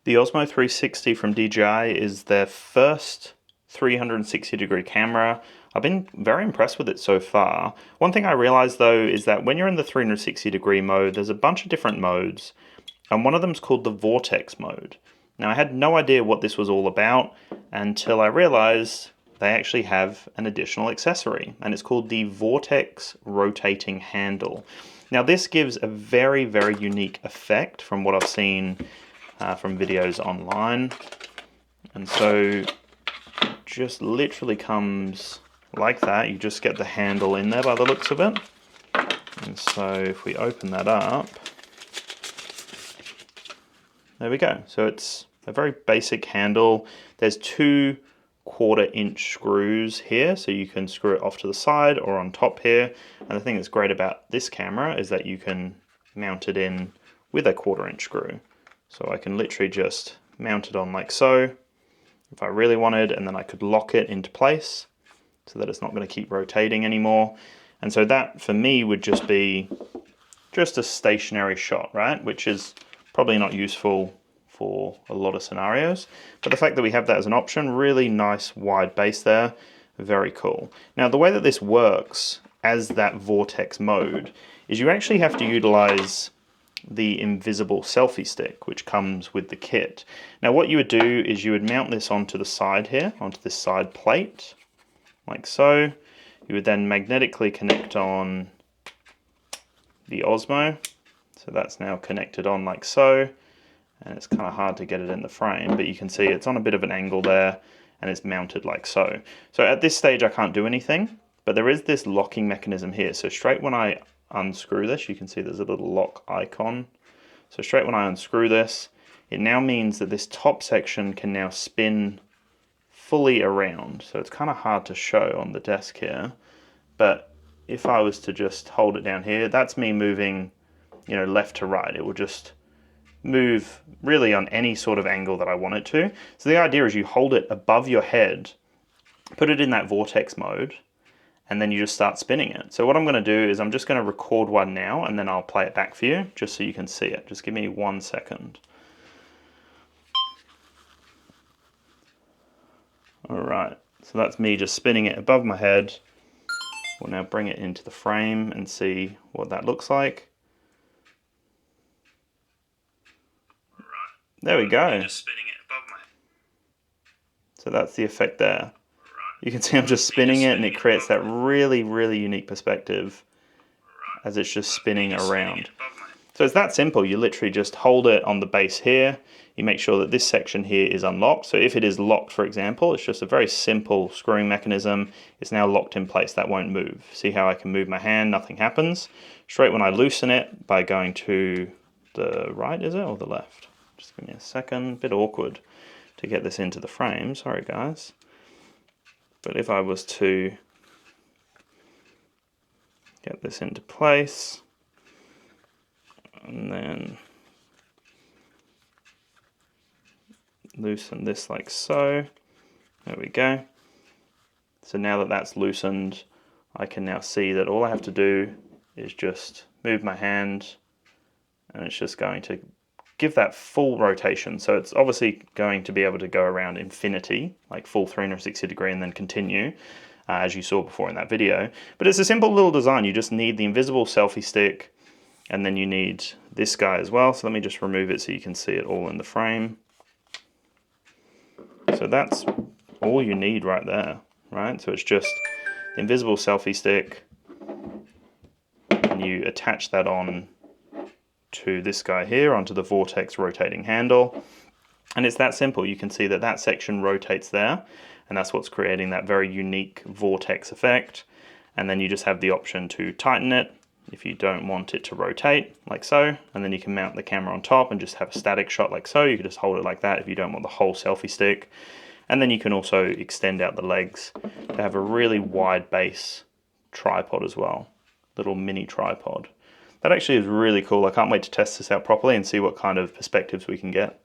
The Osmo 360 from DJI is their first 360-degree camera. I've been very impressed with it so far. One thing I realized though is that when you're in the 360-degree mode, there's a bunch of different modes, and one of them is called the Vortex mode. Now I had no idea what this was all about until I realized they actually have an additional accessory, and it's called the Vortex rotating handle. Now this gives a very, very unique effect from what I've seen from videos online, and so just literally comes like that. You just get the handle in there by the looks of it, and so if we open that up, there we go. So it's a very basic handle. There's two 1/4 inch screws here, so you can screw it off to the side or on top here. And the thing that's great about this camera is that you can mount it in with a 1/4 inch screw. So I can literally just mount it on like so, if I really wanted, and then I could lock it into place so that it's not going to keep rotating anymore. And so that for me would just be just a stationary shot, right? Which is probably not useful for a lot of scenarios. But the fact that we have that as an option, really nice wide base there, very cool. Now the way that this works as that Vortex mode is you actually have to utilize the invisible selfie stick which comes with the kit. Now what you would do is you would mount this onto the side here, onto this side plate, like so. You would then magnetically connect on the Osmo. So that's now connected on like so, and it's kind of hard to get it in the frame, but you can see it's on a bit of an angle there and it's mounted like so. So at this stage I can't do anything, but there is this locking mechanism here. So straight when I unscrew this, you can see there's a little lock icon. So straight when I unscrew this, it now means that this top section can now spin fully around. So it's kind of hard to show on the desk here, but if I was to just hold it down here, that's me moving, you know, left to right. It will just move really on any sort of angle that I want it to. So the idea is you hold it above your head, put it in that Vortex mode, and then you just start spinning it. So what I'm going to do is I'm just going to record one now, and then I'll play it back for you just so you can see it. Just give me 1 second. Alright, so that's me just spinning it above my head. We'll now bring it into the frame and see what that looks like. There we go. Just spinning it above my head. So that's the effect there. You can see I'm just spinning it, and it creates that really, really unique perspective as it's just spinning around. So it's that simple. You literally just hold it on the base here. You make sure that this section here is unlocked. So if it is locked, for example, it's just a very simple screwing mechanism. It's now locked in place. That won't move. See how I can move my hand, nothing happens. Straight when I loosen it by going to the right, is it, or the left? Just give me a second. Bit awkward to get this into the frame. Sorry, guys. But if I was to get this into place, and then loosen this like so, there we go. So now that that's loosened, I can now see that all I have to do is just move my hand, and it's just going to give that full rotation. So it's obviously going to be able to go around infinity, like full 360 degree, and then continue, as you saw before in that video. But it's a simple little design. You just need the invisible selfie stick, and then you need this guy as well. So let me just remove it so you can see it all in the frame. So that's all you need right there, right? So it's just the invisible selfie stick, and you attach that on to this guy here, onto the Vortex rotating handle, and it's that simple. You can see that that section rotates there, and that's what's creating that very unique Vortex effect. And then you just have the option to tighten it if you don't want it to rotate, like so, and then you can mount the camera on top and just have a static shot like so. You can just hold it like that if you don't want the whole selfie stick. And then you can also extend out the legs to have a really wide base tripod as well, little mini tripod. That actually is really cool. I can't wait to test this out properly and see what kind of perspectives we can get.